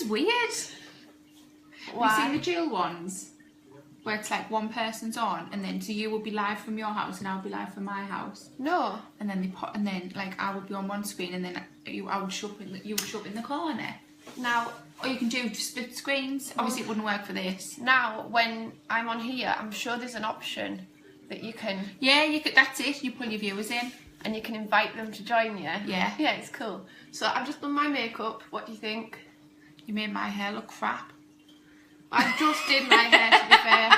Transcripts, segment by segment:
weird. Why? Have you seen the jail ones? Where it's like one person's on, and then so you will be live from your house, and I'll be live from my house. No. And then like I would be on one screen, and then you would show up in the corner. Now, or you can do split screens. Obviously, it wouldn't work for this. Now, when I'm on here, I'm sure there's an option that you can. Yeah, you could. That's it. You pull your viewers in, and you can invite them to join you. Yeah. Yeah, it's cool. So I've just done my makeup. What do you think? You made my hair look crap. I just did my hair, to be fair.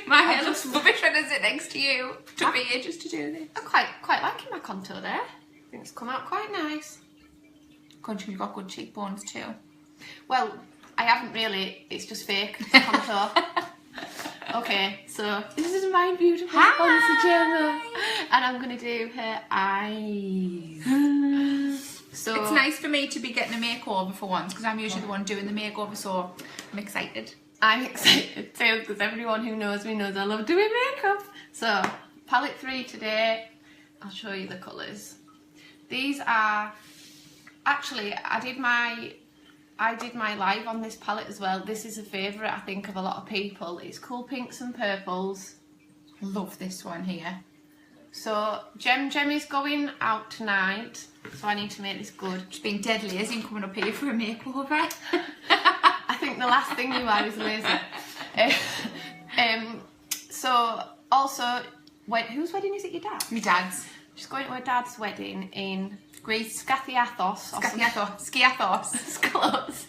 My hair looks rubbish when I sit next to you. It took me ages to do this. I'm quite liking my contour there. I think it's come out quite nice. Country, you've got good cheekbones too. Well, I haven't really. It's just fake contour. Okay, so this is my beautiful sponsor Gemma, and I'm gonna do her eyes. So it's nice for me to be getting a makeover for once, because I'm usually the one doing the makeover, so I'm excited. I'm excited too, because everyone who knows me knows I love doing makeup. So, palette 3 today. I'll show you the colours. These are... Actually, I did my live on this palette as well. This is a favourite, I think, of a lot of people. It's Cool Pinks and Purples. Love this one here. So, Gem is going out tonight, so I need to make this good. She's being dead lazy and coming up here for a makeover. I think the last thing you are is lazy. So, also, whose wedding is it? Your dad's? My dad's. She's going to her dad's wedding in Greece. Skiathos. Skiathos.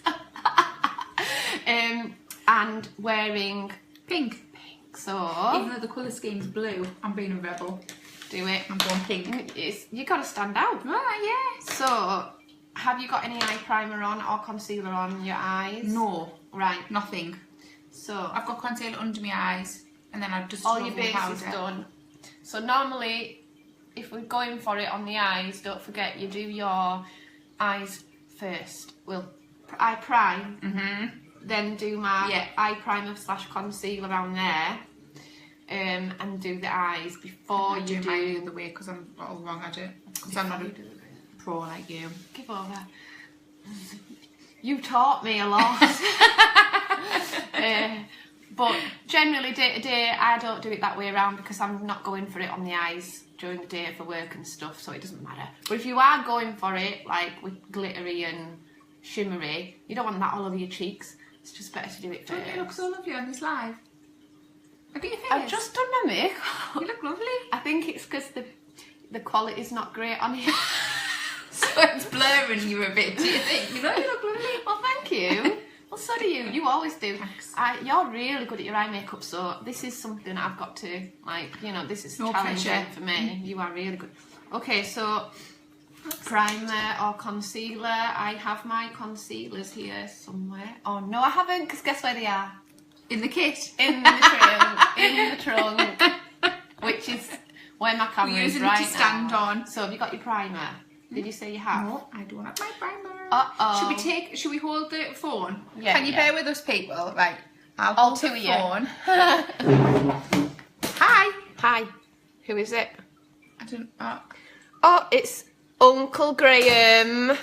And wearing pink. So, even though the colour scheme's blue, I'm being a rebel. Do it. I'm going pink. You got to stand out. Right, yeah. So, have you got any eye primer on or concealer on your eyes? No. Right. Nothing. So, I've got concealer under my eyes, and then I've just all your base is done. So normally, if we're going for it on the eyes, don't forget you do your eyes first. Well, I prime, then do my eye primer / concealer around there, and do the eyes before you do mine the other way, because I'm all wrong at it. Because I'm not a pro like you. Give over. You taught me a lot. But generally, day to day, I don't do it that way around, because I'm not going for it on the eyes during the day for work and stuff, so it doesn't matter. But if you are going for it, like with glittery and shimmery, you don't want that all over your cheeks. It's just better to do it first. Don't you look so lovely on this live? Look at your face. I've just done my makeup. You look lovely. I think it's because the quality's not great on here. So it's blurring you a bit, do you think? You know, you look lovely. Well, thank you. Well, so do you. You always do. Thanks. You're really good at your eye makeup, so this is something I've got to, like, you know, this is no challenging pressure for me. You are really good. Okay, so primer or concealer. I have my concealers here somewhere. Oh, no, I haven't, because guess where they are? In the kit. In the trunk. In the trunk. Which is where my camera is right now. Using it to stand on. So have you got your primer? Did you say you have? No, I don't have my primer. Uh-oh. Should we hold the phone? Yeah. Can you bear with us, people? Right. All two of you. Phone. Hi. Hi. Who is it? I don't. Oh, it's Uncle Graham,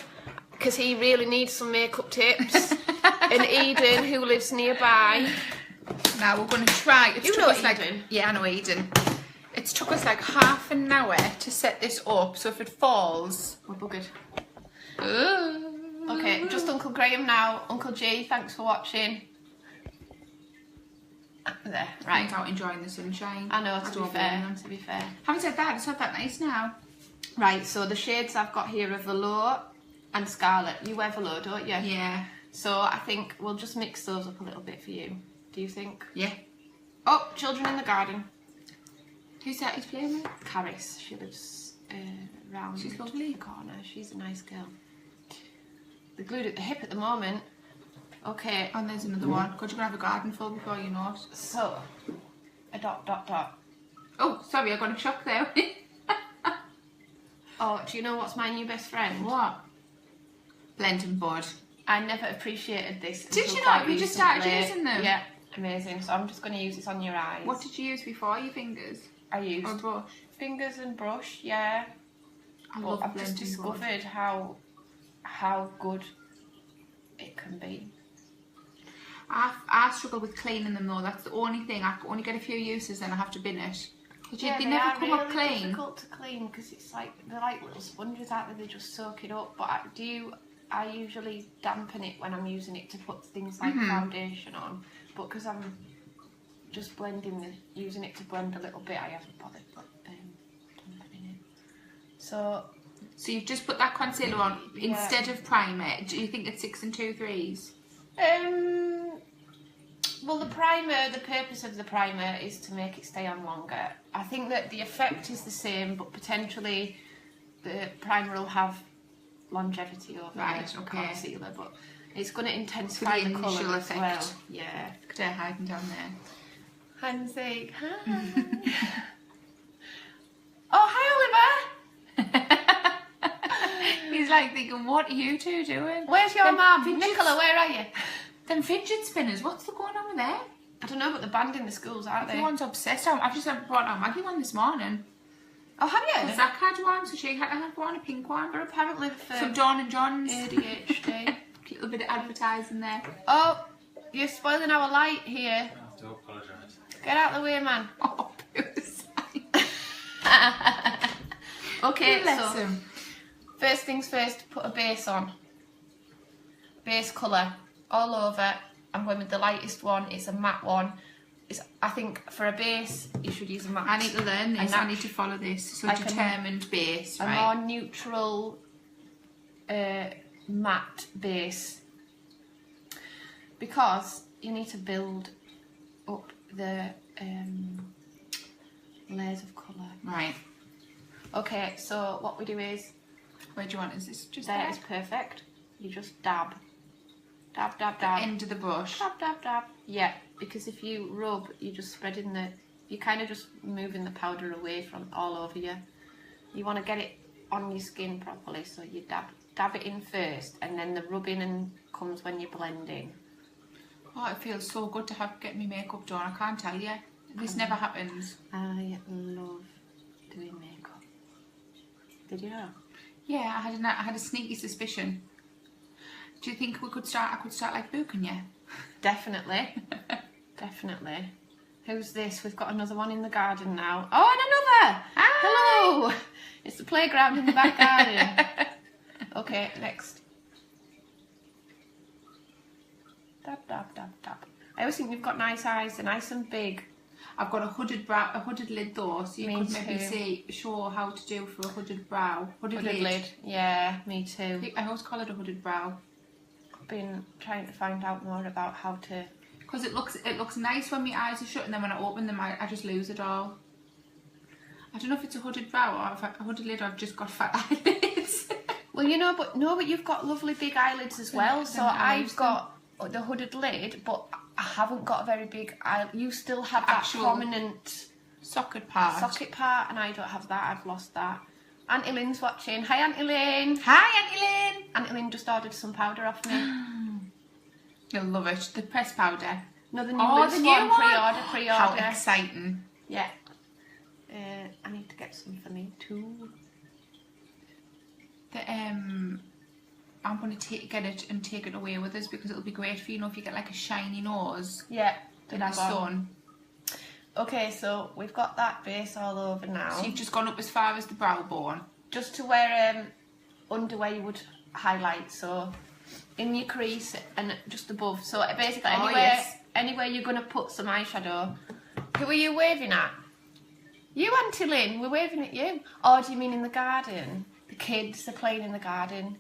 because he really needs some makeup tips. And Eden, who lives nearby. Now we're going to try. You know Eden? Yeah, I know Eden. It's took us like half an hour to set this up, so if it falls, we're buggered. Ooh. Okay, just Uncle Graham now. Uncle G, thanks for watching. There, right. I'm out enjoying the sunshine. I know, to be fair. Having said that, it's not that nice now. Right, so the shades I've got here are Velour and Scarlet. You wear Velour, don't you? Yeah. So I think we'll just mix those up a little bit for you. Do you think? Yeah. Oh, children in the garden. Who's that he's playing with? Caris. She lives round She's lovely. the corner. She's a nice girl. They're glued at the hip at the moment. Okay. And there's another one. God, you're going to have a garden full before you know it. So, a dot, dot, dot. Oh, sorry, I got a shock there. Oh, do you know what's my new best friend? What? Blending board. I never appreciated this. Did you not? You just started using them? Yeah, amazing. So I'm just going to use this on your eyes. What did you use before? Your fingers? I used or brush? Fingers and brush, yeah. I've just discovered how good it can be. I struggle with cleaning them though. That's the only thing. I only get a few uses, then I have to bin it. Yeah, they never come up really clean. difficult to clean because it's like they're like little sponges, aren't they? They just soak it up. But I usually dampen it when I'm using it to put things like foundation on. But because I'm just using it to blend a little bit, I haven't bothered dampening it. So you've just put that concealer on instead of primer. Do you think it's 6 2/3? Well, the purpose of the primer is to make it stay on longer. I think that the effect is the same, but potentially the primer will have longevity over the concealer, but it's going to intensify the colour as well. Yeah. Look at her hiding down there. Handsake, hi. Oh, hi, Oliver. He's like thinking, what are you two doing? Where's your mum? Nicola, where are you? Them fidget spinners, what's going on with them? I don't know, but they're banned in the schools, aren't they? Everyone's obsessed. I've just brought out Maggie one this morning. Oh, have you? Zach had one, so she had to have one, a pink one. But apparently for From Dawn and John's. ADHD. A little bit of advertising there. Oh, you're spoiling our light here. I have to apologise. Get out of the way, man. Oh, Okay, bless so him. first things first, put a base on. Base colour all over. I'm going with the lightest one. It's a matte one. I think for a base, you should use a matte. I need to learn this. I need to follow this. So like determined base, a right? more neutral matte base, because you need to build up the layers of colour. Right. Okay, so what we do is, Where do you want? Is this just there there? is perfect. You just dab. Dab, dab, The dab. end of the brush. Dab, dab, dab. Yeah, because if you rub, you're just spreading you're kind of just moving the powder away from all over you. You want to get it on your skin properly, so you dab it in first, and then the rubbing comes when you're blending. Oh, it feels so good to get my makeup done. I can't tell you. This never happens. I love doing makeup. Did you know? Yeah, I had a sneaky suspicion. Do you think I could start like booking you? Definitely. Definitely. Who's this? We've got another one in the garden now. Oh, and another! Hi. Hello! It's the playground in the back garden. Okay, next. Dab, dab, dab, dab. I always think you've got nice eyes. They're nice and big. I've got a hooded lid though, so you could maybe show how to do for a hooded brow. Hooded lid. Yeah, me too. I always call it a hooded brow. I've been trying to find out more about how to... Because it looks nice when my eyes are shut, and then when I open them, I just lose it all. I don't know if it's a hooded brow or if a hooded lid, or I've just got fat eyelids. Well, you know, but you've got lovely big eyelids as well. So I've got the hooded lid, but I haven't got a very big eye. You still have that prominent socket part, and I don't have that. I've lost that. Auntie Lynn's watching. Hi, Auntie Lynn. Hi, Auntie Lynn. Auntie Lynn just ordered some powder off me. You'll love it. The pressed powder. No, the new one. Pre-order. How exciting. Yeah. I need to get some for me too. I'm going to get it and take it away with us, because it'll be great for, you know, if you get like a shiny nose. Yeah. In the sun. Okay, so we've got that base all over now. So you've just gone up as far as the brow bone. Just to where under where you would highlight, so in your crease and just above. So basically anywhere you're going to put some eyeshadow. Who are you waving at? You, Auntie Lynn, we're waving at you. Or do you mean in the garden? The kids are playing in the garden.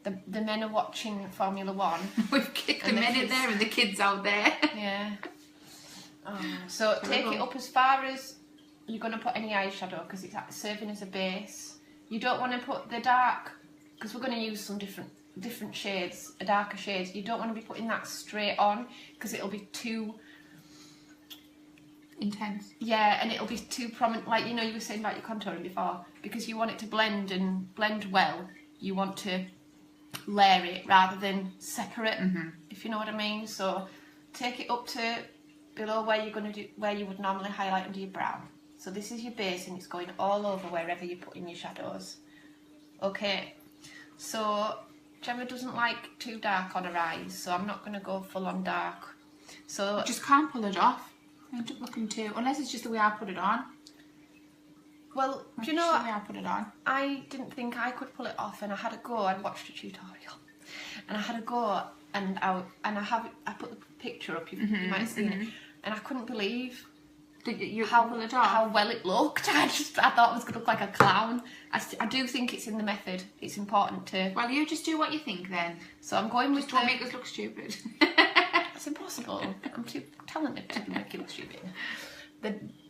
The men are watching Formula 1. We've kicked the men in there and the kids out there. Yeah. So take it up as far as you're going to put any eyeshadow, because it's serving as a base. You don't want to put the dark, because we're going to use some different shades, darker shades. You don't want to be putting that straight on, because it'll be too intense. Yeah, and it'll be too prominent, like, you know, you were saying about your contouring before, because you want it to blend well. You want to layer it rather than separate, if you know what I mean. So take it up to below where you would normally highlight under your brow. So this is your base, and it's going all over wherever you're putting your shadows. Okay, so Gemma doesn't like too dark on her eyes, so I'm not going to go full on dark. So I just can't pull it off. I end up looking too, unless it's just the way I put it on. Well, do you know the way I put it on? I didn't think I could pull it off, and I had a go. I watched a tutorial, and I had a go, and I put the picture up. You might have seen it, and I couldn't believe how pull it off? How well it looked. I thought it was going to look like a clown. I do think it's in the method. It's important to. Well, you just do what you think then. So I'm going with. Don't make us look stupid. That's impossible. I'm too talented to make you look stupid.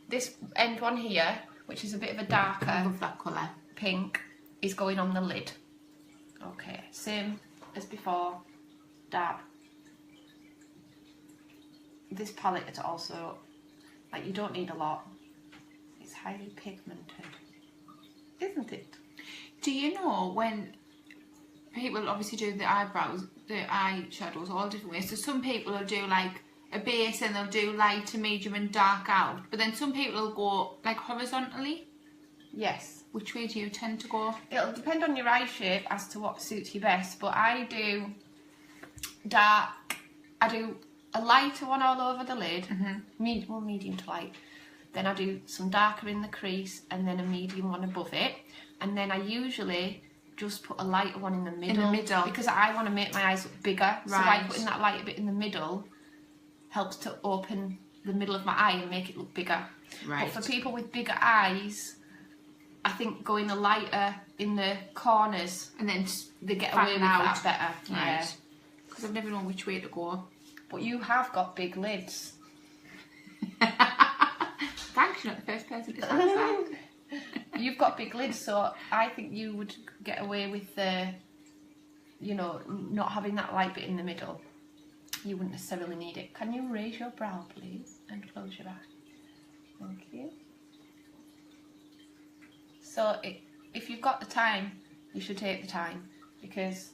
This end one here, which is a bit of a darker, I love that colour, pink, is going on the lid. Okay, same as before. Dab. This palette is also, like, you don't need a lot. It's highly pigmented, isn't it? Do you know when people obviously do the eyebrows, the eyeshadows, all different ways? So some people will do like a base and they'll do light to medium and dark out, but then some people will go like horizontally. Yes. Which way do you tend to go? It'll depend on your eye shape as to what suits you best, but I do dark, I do a lighter one all over the lid, medium to light, then I do some darker in the crease and then a medium one above it, and then I usually just put a lighter one in the middle. Because I want to make my eyes look bigger, so by putting that lighter bit in the middle helps to open the middle of my eye and make it look bigger. Right. But for people with bigger eyes, I think going a lighter in the corners and then they get away with that better. Right. Because I've never known which way to go. But you have got big lids. Thanks, you're not the first person to say that. You've got big lids, so I think you would get away with the, you know, not having that light bit in the middle. You wouldn't necessarily need it. Can you raise your brow, please, and close your eye? Thank you. So if you've got the time, you should take the time, because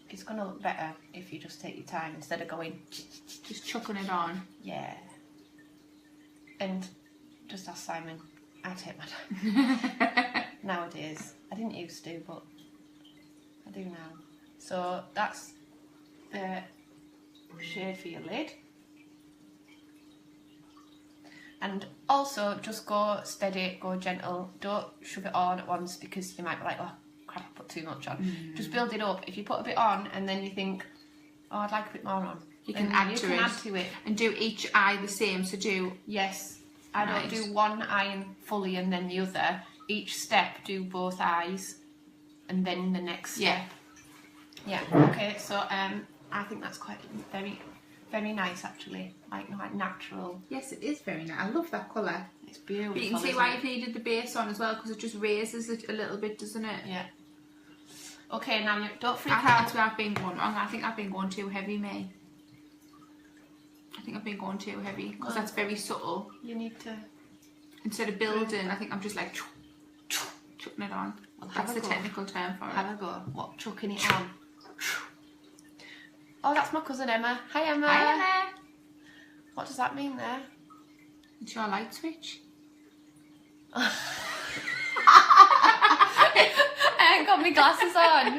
it's going to look better if you just take your time instead of going just chucking it on. Yeah. And just ask Simon. I take my time. Nowadays. I didn't used to, but I do now. So that's the shade for your lid. And also just go steady, go gentle. Don't shove it on at once, because you might be like, oh crap, I put too much on. Just build it up. If you put a bit on and then you think, oh, I'd like a bit more on, you can add to it. And do each eye the same. So do... Yes. I don't do one eye fully and then the other. Each step do both eyes and then the next step. Yeah. Okay, so I think that's quite very, very nice actually. Like natural. Yes, it is very nice. I love that colour. It's beautiful. But you can see why you've needed the base on as well, because it just raises it a little bit, doesn't it? Yeah. Okay, now don't freak out. That's where I've been going wrong. I think I've been going too heavy, May. I think I've been going too heavy, because that's very subtle. You need to... Instead of building, I think I'm just like chucking it on. Well, that's the technical term for it. Have a go. What? Chucking it on? Oh, that's my cousin Emma. Hi, Emma. Hi, Emma. What does that mean there? It's your light switch. I ain't got my glasses on.